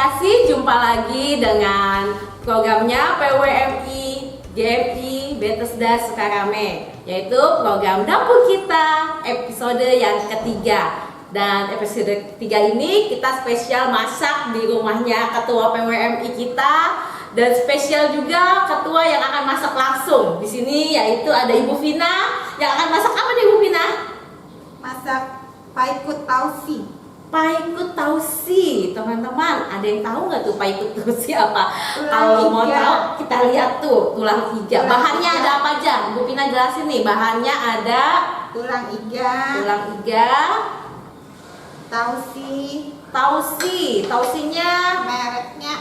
kasih, jumpa lagi dengan programnya PWMI GMI Bethesda Sukarame, yaitu program Dapur Kita episode yang ketiga. Dan episode ketiga ini kita spesial masak di rumahnya ketua PWMI kita, dan spesial juga ketua yang akan masak langsung di sini, yaitu ada Ibu Vina yang akan masak apa nih Ibu Vina? Masak paikut tausi. Paikut tausi, teman-teman, ada yang tahu nggak tuh paikut tausi apa? Tulang Kalau mau iga. tahu, kita lihat tuh tulang iga. Tulang Bahannya iga. ada apa aja? Bu Pina jelasin nih. Bahannya ada Tulang iga, tulang iga, tausi, tausinya. mereknya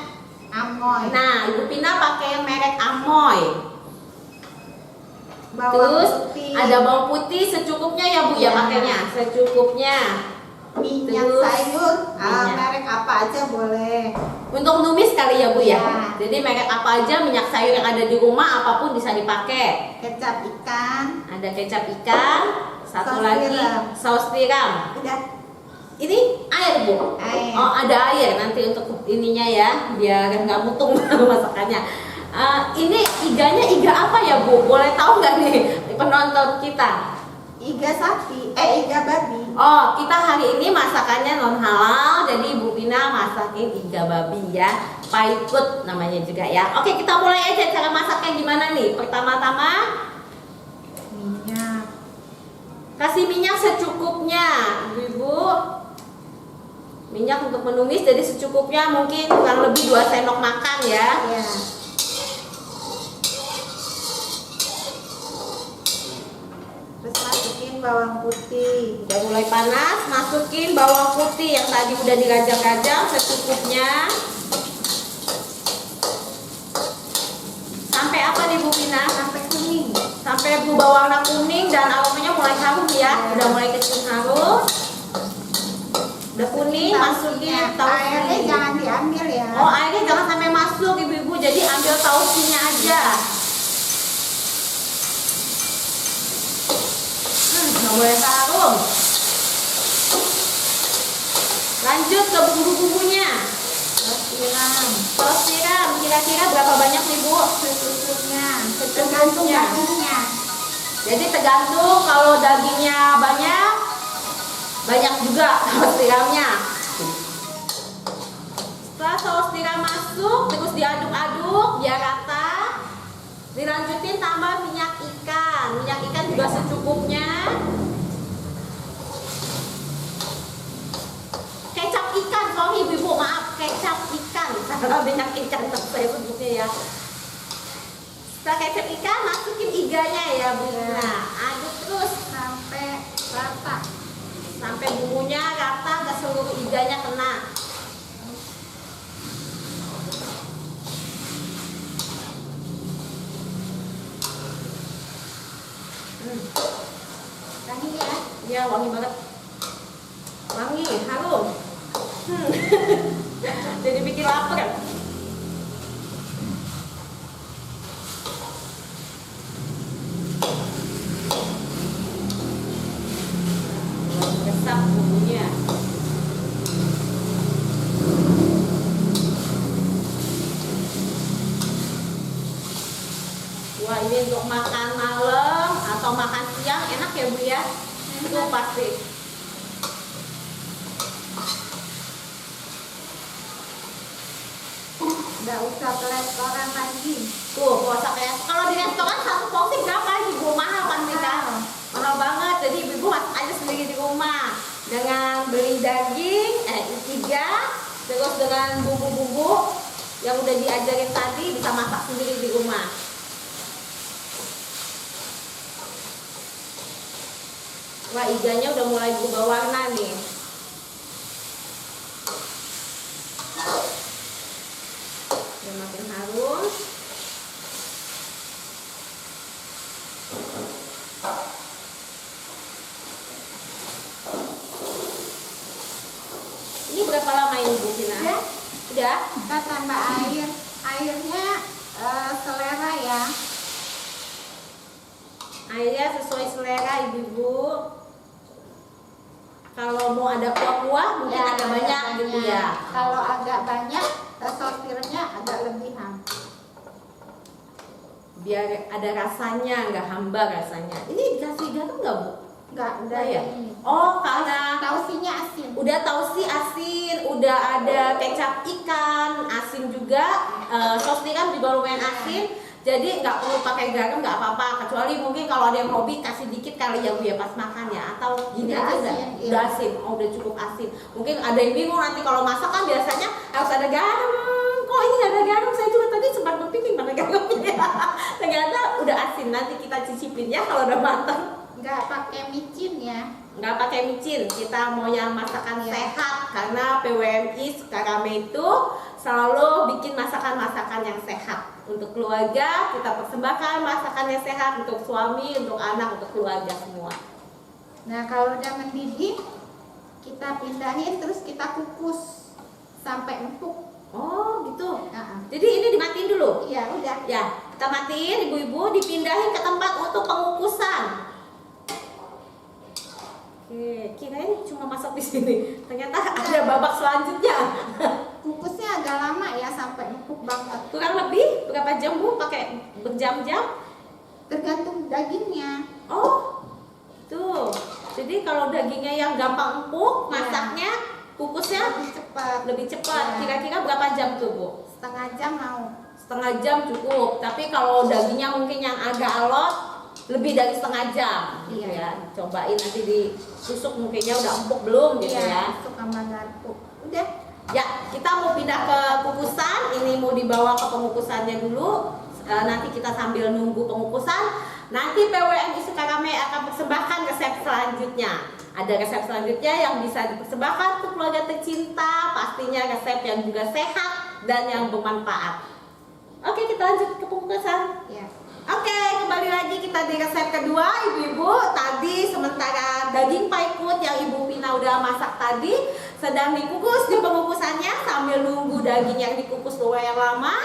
Amoy. Nah, Ibu Pina pakai yang merek Amoy. Bawang Terus putih, ada bawang putih secukupnya ya Bu ya, Ya. pakainya secukupnya. minyak Terus sayur, minyak. merek apa aja boleh. Untuk numis kali ya Bu ya. Ya. Jadi merek apa aja, minyak sayur yang ada di rumah apapun bisa dipakai. Kecap ikan, Ada kecap ikan, satu Saus lagi tiram. saus tiram. udah Ini air Bu. air. Oh ada air nanti untuk ininya ya, biar nggak mutung masakannya. Ini iganya iga apa ya Bu? Boleh tahu nggak nih penonton kita? Iga sapi, iga babi. Oh, kita hari ini masakannya non halal, jadi Ibu Pina masakin iga babi ya, paikut namanya juga ya. Oke, kita mulai aja cara masaknya gimana nih. Pertama-tama Minyak, kasih minyak secukupnya, Ibu. Minyak untuk menumis jadi secukupnya, mungkin kurang lebih 2 sendok makan ya. ya. Terus masukin bawang putih. Udah mulai panas, masukin bawang putih yang tadi udah dirajang-rajang secukupnya. Sampai apa nih Bu Pina? Sampai kuning. Sampai berubah warna kuning dan aromanya mulai harum ya. Udah mulai kecium harum. Udah kuning, masukin Airnya tausi. jangan diambil ya. Oh, airnya jangan sampai masuk Ibu-ibu, jadi ambil tausinya aja. Udah mulai harum. Lanjut ke bumbu-bumbunya. Terus siram. Saus tiram, kira-kira berapa banyak nih Bu? Secukupnya. Secukupnya. Tergantung dagingnya. Jadi tergantung, kalau dagingnya banyak, banyak juga saus tiramnya. Setelah saus tiram masuk, terus diaduk-aduk biar rata. Dilanjutin tambah minyak ikan. Minyak ikan juga secukupnya. Kecap ikan, sorry Ibu, maaf, kecap ikan. Kalau minyak ikan saya sebutnya ya. Setelah kecap ikan, masukin iganya ya Bu. Nah, aduk terus Sampai rata. sampai bumbunya rata ke seluruh iganya kena. Wangi ya. Ya wangi banget, wangi, harum. Jadi bikin lapar. Resap bumbunya. Wah, ini untuk makan malam atau makan siang enak ya Bu ya. Itu pasti. Nggak usah ke restoran lagi. Tuh, puasa kayak kalau di restoran satu porsi berapa Ibu? Mahal pasti kan? Mahal banget. Jadi Ibu masak aja sendiri di rumah dengan beli daging, iga, terus dengan bumbu-bumbu yang udah diajarin tadi, bisa masak sendiri di rumah. Wah, iganya udah mulai berubah warna nih. Udah makin harum. Ini berapa lama ini Bu Vina? Udah. Udah? Kita tambah air. Airnya selera ya. Airnya sesuai selera Ibu-ibu. Kalau mau ada kuah-kuah mungkin Ya, ada banyak gitu ya. Kalau agak banyak, sortirnya agak lebih Biar ada rasanya, nggak hambar rasanya. Ini dikasih garam nggak Bu? Enggak, udah ya. ini. Oh, karena Tausinya asin. udah tausi asin, udah ada kecap ikan asin juga, sos tiram juga lumayan asin. Jadi nggak perlu pakai garam, nggak apa-apa. Kecuali mungkin kalau ada yang hobi kasih dikit kali ya Bu ya pas makan ya. Atau gini Udah aja asin, iya. udah asin. Oh, udah cukup asin. Mungkin ada yang bingung nanti kalau masak kan biasanya harus ada garam. Kok ini nggak ada garam? Saya juga tadi sempat berpikir mana garamnya. Ternyata udah asin. Nanti kita cicipin ya kalau udah matang. Nggak pakai micin ya. Nggak pakai micin, kita mau yang masakan Iya. sehat karena PWMI Sukarame itu selalu bikin masakan-masakan yang sehat untuk keluarga. Kita persembahkan masakan yang sehat untuk suami, untuk anak, untuk keluarga semua. Nah, kalau udah mendidih, kita pindahin terus kita kukus sampai empuk. Oh gitu. Nah, Jadi ini dimatiin dulu. iya udah. Ya, kita matiin, ibu-ibu dipindahin ke tempat untuk pengukusan. Oke, kirain cuma masak di sini. Ternyata ada babak selanjutnya. Kukusnya agak lama ya sampai empuk banget. Kurang lebih berapa jam Bu? Pakai berjam-jam? Tergantung dagingnya. Oh, tuh. Jadi kalau dagingnya yang gampang empuk, masaknya, kukusnya Lebih cepat. lebih cepat. Ya. Kira-kira berapa jam tuh Bu? Setengah jam mau. Setengah jam cukup. Tapi kalau dagingnya mungkin yang agak alot, lebih dari setengah jam. Gitu Iya. ya. Cobain nanti ditusuk mungkinnya udah empuk belum gitu ya. Suka empuk. Udah. Ya, kita mau pindah ke kukusan. Ini mau dibawa ke pengukusannya dulu. Nanti kita sambil nunggu pengukusan. Nanti PWMI Sukarame akan persembahkan resep selanjutnya. Ada resep selanjutnya yang bisa dipersembahkan untuk keluarga tercinta. Pastinya resep yang juga sehat dan yang bermanfaat. Oke, kita lanjut ke pengukusan. Ya. Oke, kembali lagi kita di resep kedua, ibu-ibu. Tadi sementara daging paikut yang Ibu Pina udah masak tadi sedang dikukus di pengukusannya sambil nunggu daging yang dikukus lumayan lama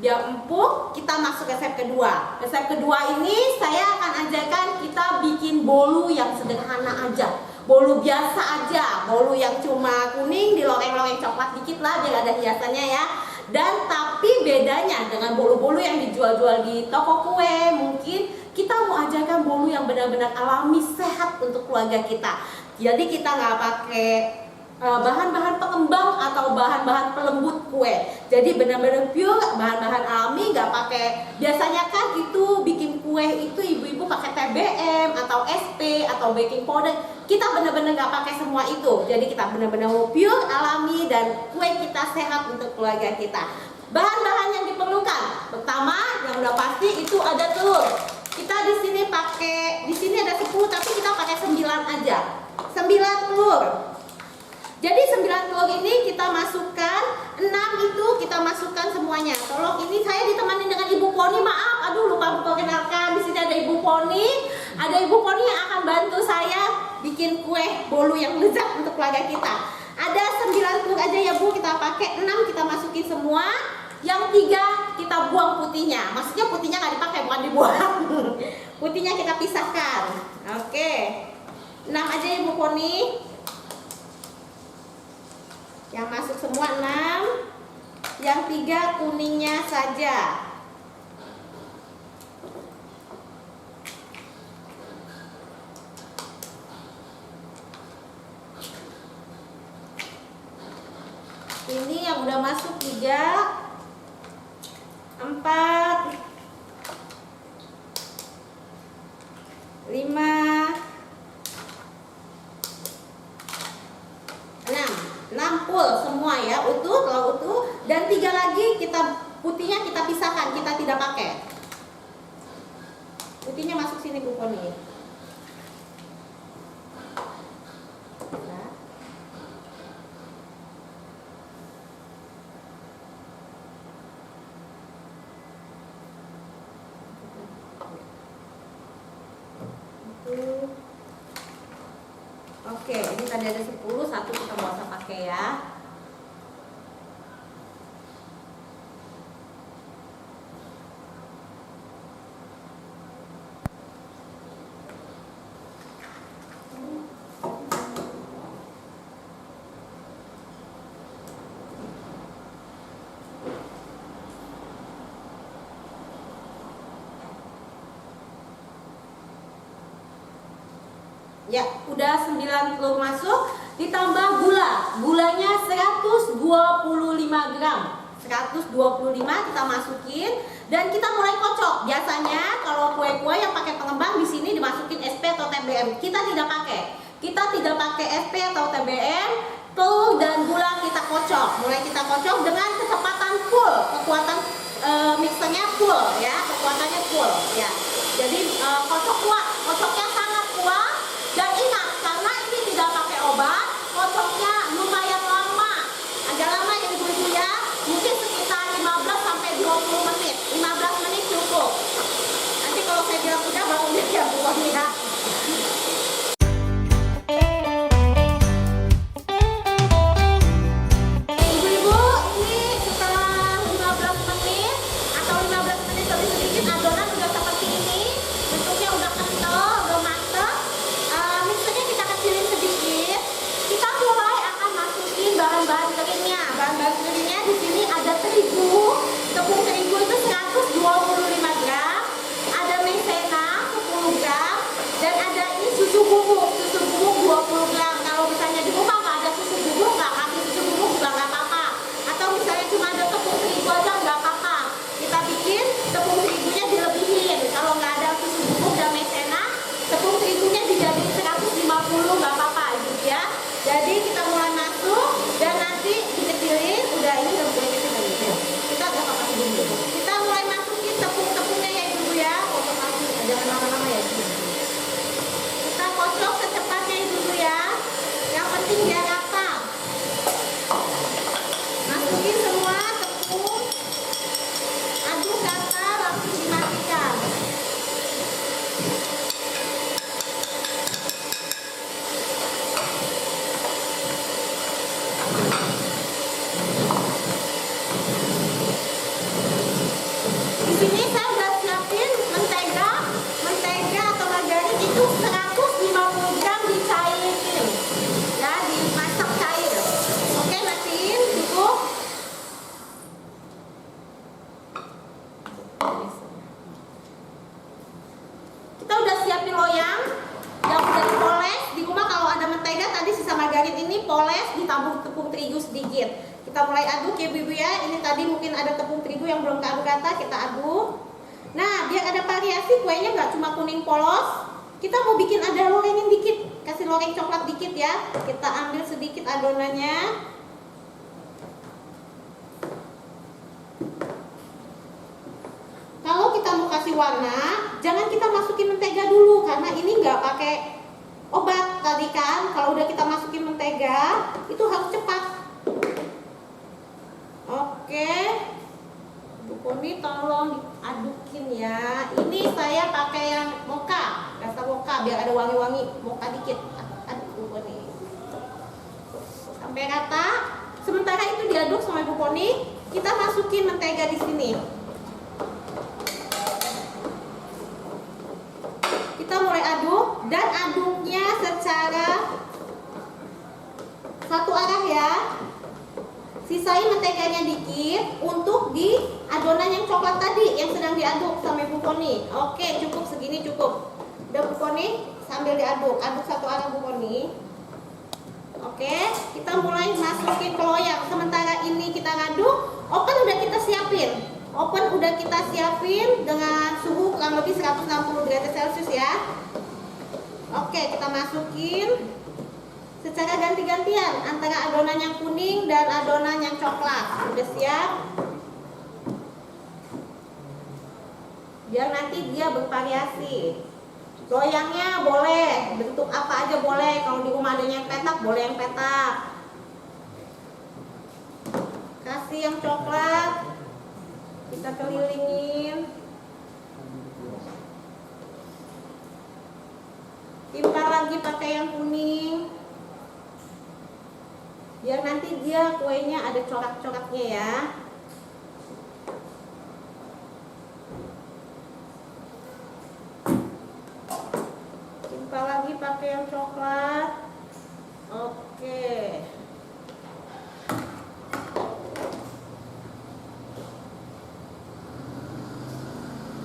biar empuk. Kita masuk resep kedua. Resep kedua ini saya akan ajarkan kita bikin bolu yang sederhana aja. Bolu biasa aja, bolu yang cuma kuning diloreng-loreng coklat dikit lah biar ada hiasannya ya. Dan tapi bedanya dengan bolu-bolu yang dijual-jual di toko kue, mungkin kita mau ajarkan bolu yang benar-benar alami, sehat untuk keluarga kita. Jadi kita nggak pakai bahan-bahan pengembang atau bahan-bahan pelembut kue. Jadi benar-benar pure, bahan-bahan alami, nggak pakai. Biasanya kan itu bikin kue itu ibu-ibu pakai TBM atau SP atau baking powder. Kita benar-benar nggak pakai semua itu. Jadi kita benar-benar mau pure, alami, dan kue kita sehat untuk keluarga kita. Bahan-bahan yang diperlukan, pertama yang udah pasti itu ada telur. Kita di sini ada 10 tapi kita pakai 9 aja. 9 telur. Jadi 9 telur ini kita masukkan, 6 itu kita masukkan semuanya. Tolong, ini saya ditemani dengan Ibu Poni, maaf, aduh lupa memperkenalkan. Di sini ada Ibu Poni. Ada Ibu Poni yang akan bantu saya bikin kue bolu yang lezat untuk keluarga kita. Ada 9 telur aja ya Bu, kita pakai 6 kita masukin semua. Yang 3 kita buang putihnya. Maksudnya putihnya nggak dipakai, bukan dibuang. Putihnya kita pisahkan. Oke. 6 aja ya Bu Poni. Yang masuk semua 6. Yang 3 kuningnya saja. Ini yang udah masuk 3, 4, 5, 6 full semua ya, utuh, kalau utuh. Dan 3 lagi putihnya kita pisahkan, kita tidak pakai. Putihnya masuk sini Bu Poni. Nah. Oke, ini tadi ada 10, 1 kita nggak usah pakai ya. Ya, udah 9 telur masuk, ditambah gula. Gulanya 125 gram. 125 kita masukin dan kita mulai kocok. Biasanya kalau kue-kue yang pakai pengembang di sini dimasukin SP atau TBM. Kita tidak pakai. Kita tidak pakai SP atau TBM. Telur dan gula kita kocok. Mulai kita kocok dengan kecepatan full, kekuatan mixernya full ya, kekuatannya full ya. Jadi kocok kuat, kocoknya sangat kuat. Dan ingat, karena ini tidak pakai obat, kocoknya lumayan lama. Agak lama ya ibu-ibu ya. Mungkin sekitar 15 sampai 20 menit. 15 menit cukup. Nanti kalau saya bilang udah baru udah ya pokoknya ya. Ibu-ibu, ini setelah 15 menit atau 15 menit lebih sedikit adonan udah seperti ini. Bentuknya udah kental, udah matang. Mixernya kita kecilin sedikit. Kita mulai akan masukin bahan-bahan keringnya. Bahan-bahan keringnya di sini ada terigu, tepung terigu itu 125 gram, ada maizena 10 gram, dan ada ini susu bubuk 20 gram. Kalau misalnya di rumah nggak ada susu bubuk, nggak kasih susu bubuk juga nggak apa-apa. Atau misalnya cuma ada tepung terigu aja nggak apa-apa. Kita bikin tepung terigunya dilebihin. Kalau nggak ada susu bubuk dan maizena, tepung terigunya dijadiin 150 nggak apa-apa gitu ya. Jadi kita mulai masuk dan nanti dikecilin. Udah ini udah boleh kecil. Kita nggak apa-apa dulu. Kita mulai masukin tepung-tepungnya ya ibu ya. Kocok langsung, jangan lama-lama ya. Kita kocok secepatnya ibu ya. Yang penting dia rata. Masukin semua tepung. Aduk rata, langsung dimatikan. Di sini saya udah siapin mentega atau margarin itu 150 gram dicairin, ya dimasak cair. Oke, matiin cukup. Kita udah siapin loyang yang udah dipoles. Di rumah kalau ada mentega tadi sisa margarin ini poles, ditabur tepung terigu sedikit. Kita mulai aduk ya ibu ya. Ini tadi mungkin ada tepung terigu yang belum keaduk rata, kita aduk. Nah, biar ada variasi kuenya nggak cuma kuning polos. Kita mau bikin ada lorengin dikit, kasih loreng coklat dikit ya. Kita ambil sedikit adonannya. Kalau kita mau kasih warna, jangan kita masukin mentega dulu karena ini nggak pakai obat tadi kan. Kalau udah kita masukin mentega, itu harus cepat. Oke, Bu Koni tolong diadukin ya. Ini saya pakai yang mocha, rasa mocha biar ada wangi-wangi mocha dikit. Aduk Bu Koni sampai rata. Sementara itu diaduk sama Bu Koni, kita masukin mentega di sini. Kita mulai aduk dan aduknya secara satu arah ya. Sisain menteganya dikit untuk di adonan yang coklat tadi yang sedang diaduk sama Bu Koni. Oke, cukup segini cukup. Udah Bu Koni, sambil diaduk, aduk satu arah Bu Koni. Oke, kita mulai masukin ke loyang. Sementara ini kita ngaduk, oven udah kita siapin. Oven udah kita siapin dengan suhu kurang lebih 160 derajat Celcius ya. Oke, kita masukin secara ganti-gantian antara adonan yang kuning dan adonan yang coklat. Udah siap? Biar nanti dia bervariasi. Loyangnya boleh bentuk apa aja boleh. Kalau di rumah adanya yang petak, boleh yang petak. Kasih yang coklat, kita kelilingin. Timpal lagi pakai yang kuning. Biar nanti dia kuenya ada corak-coraknya ya. Timpal lagi pakai yang coklat. Oke.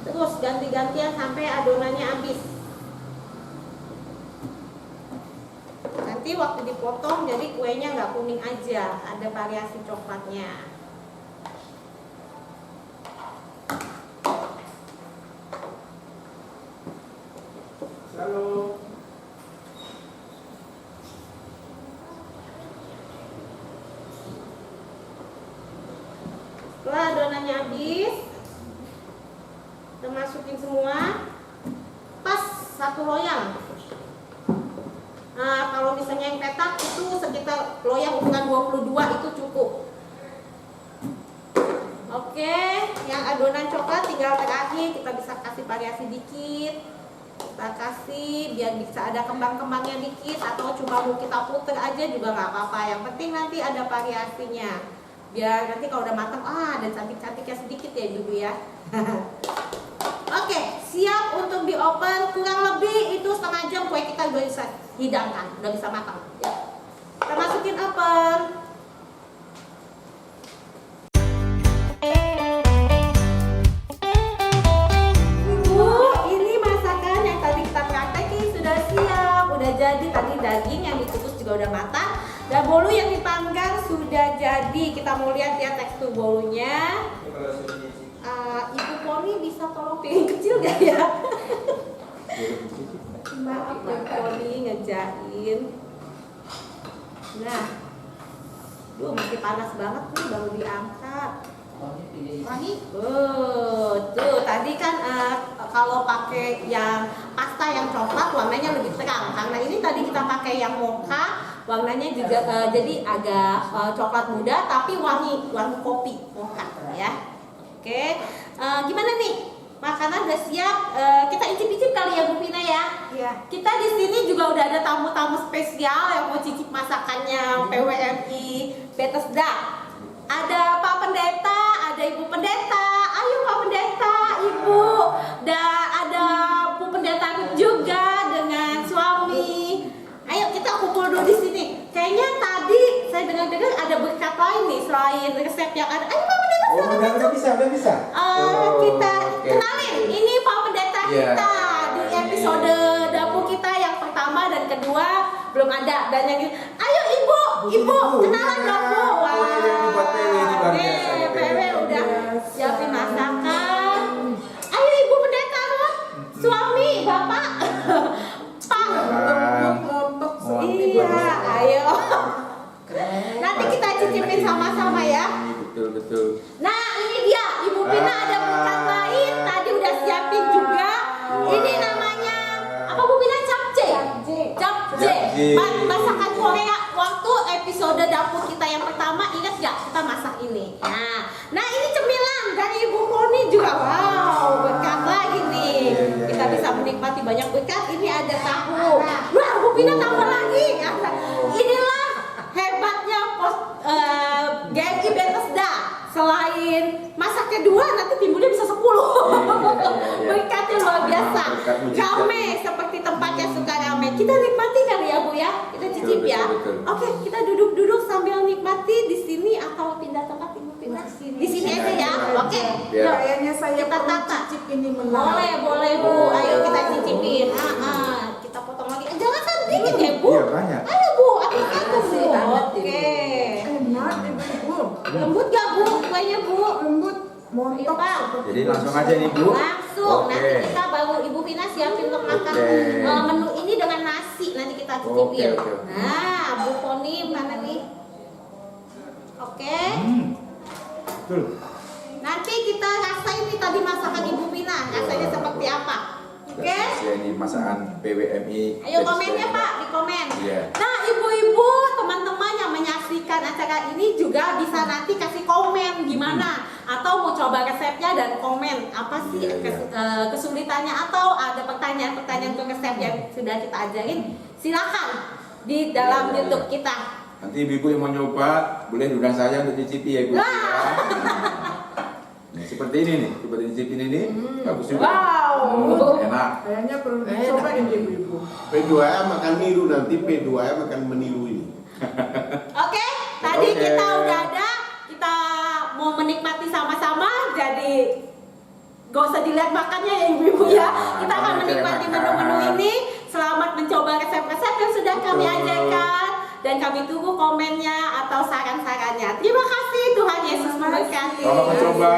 Terus ganti-gantian sampai adonannya habis. nanti waktu dipotong jadi kuenya nggak kuning aja, ada variasi coklatnya. Halo. Setelah adonannya habis, kita masukin semua, pas satu loyang. Nah, kalau misalnya yang petak itu sekitar loyang ukuran 22 itu cukup. Oke, yang adonan coklat tinggal terakhir kita bisa kasih variasi dikit. Kita kasih biar bisa ada kembang-kembangnya dikit, atau cuma mau kita puter aja juga nggak apa-apa. Yang penting nanti ada variasinya. Biar nanti kalau udah matang, ada cantik-cantiknya sedikit ya ibu ya. Oke, siap untuk di open. Kurang lebih itu setengah jam kue kita udah bisa hidangkan, udah bisa matang. Ya. Kita masukin oven. Ini masakan yang tadi kita praktekin sudah siap, udah jadi. Tadi daging yang dikukus juga udah matang. Dan bolu yang dipanggang sudah jadi. Kita mau lihat ya tekstur bolunya. Ibu Poni bisa tolong piring kecil gak ya? Maaf ya Poni ngejain. Nah, masih panas banget nih baru diangkat. Wangi. Tuh tadi kan kalau pakai yang pasta yang coklat warnanya lebih terang. Karena ini tadi kita pakai yang mocha, warnanya juga jadi agak coklat muda tapi wangi kopi mocha ya. Oke, gimana nih? Makanan udah siap. Kita icip-icip kali ya Bu Pina ya. Iya. Kita di sini juga udah ada tamu-tamu spesial yang mau cicip masakannya PWMI Bethesda. Ada Pak Pendeta, ada Ibu Pendeta. Ayo Pak Pendeta, Ibu. Dan ada Bu Pendeta juga dengan suami. Ayo kita kumpul dulu di sini. Kayaknya tadi saya dengar-dengar ada berkat lain nih selain resep yang ada. Ayo Pak Pendeta. Udah bisa. Kita Oke. kenalin, ini Pak Pendeta kita di episode dapur kita yang pertama dan kedua belum ada, dan yang ayo ibu kenalan dong Bu. Wah, ini buat PW ini luar biasa nih, PW udah siapin masakan. Ayo Ibu Pendeta Ruth, suami bapak Pak. Iya, ayo. Nanti kita cicipin sama-sama ya. Betul. Nah ini dia, Ibu Pina ada berkat lain. Tadi udah siapin juga. Ini namanya apa Bu Pina? Japchae. Masakan Korea. Waktu episode dapur kita yang pertama, ingat gak kita masak ini? Nah ini cemilan dari Ibu Poni juga. Wow, berkat lagi nih. Kita bisa menikmati banyak berkat. Ini ada tahu. Wah, Bu Pina tambah lagi. Inilah hebatnya GMI Bethesda. Selain masaknya 2, nanti timbulnya bisa 10. Berkatnya luar biasa. Rame seperti tempatnya suka rame. Kita nikmati kali ya Bu ya. Kita cicip ya. Oke, kita duduk-duduk sambil nikmati di sini atau pindah tempat Ibu pindah di sini aja ya. Oke. Kayaknya saya Kita tata. cicip ini menarik. Boleh Bu. Ayo kita cicipin. Kita potong lagi. Jangan sedikit ya Bu. Iya, banyak. Ayo Bu, aku Bu. Oke. Enak ibu. Lembut gak Bu kuenya Bu? Lembut. Montok. Iya, Pak. Jadi langsung aja nih Bu. Langsung. Oke. Nanti kita baru Ibu Pina siapin untuk makan menu ini dengan nasi. Nanti kita cicipin. Oke. Nah, Bu Poni mana nih? Oke. Betul. Nanti kita rasain nih tadi masakan Ibu Pina. Rasanya seperti apa? Oke. Ya, ini masakan PWMI. Ayo komennya Pak, di komen. Iya. Nah ibu-ibu, teman-teman yang menyaksikan acara ini juga bisa nanti kasih komen gimana, atau mau coba resepnya dan komen apa sih kesulitannya, atau ada pertanyaan-pertanyaan untuk resep yang sudah kita ajarin, silakan di dalam Iya. YouTube kita. Nanti ibu yang mau nyoba boleh undang saya untuk dicicipi ya Bu. Wah. Ya. Nih, seperti ini nih, coba dicicipin ini. Bagus juga. Wow. Enak. Kayaknya perlu dicoba ini ibu-ibu. P2M akan niru, nanti P2M akan meniru ini. Oke, tadi Oke. kita udah ada, kita mau menikmati sama-sama, jadi gak usah dilihat makannya ya ibu-ibu ya. Ya, Kita akan makan aja menikmati makan. menu-menu ini. Selamat mencoba resep-resep yang sudah kami Betul. ajarkan. dan kami tunggu komennya atau saran-sarannya. Terima kasih, Tuhan Yesus memberkati. Selamat mencoba.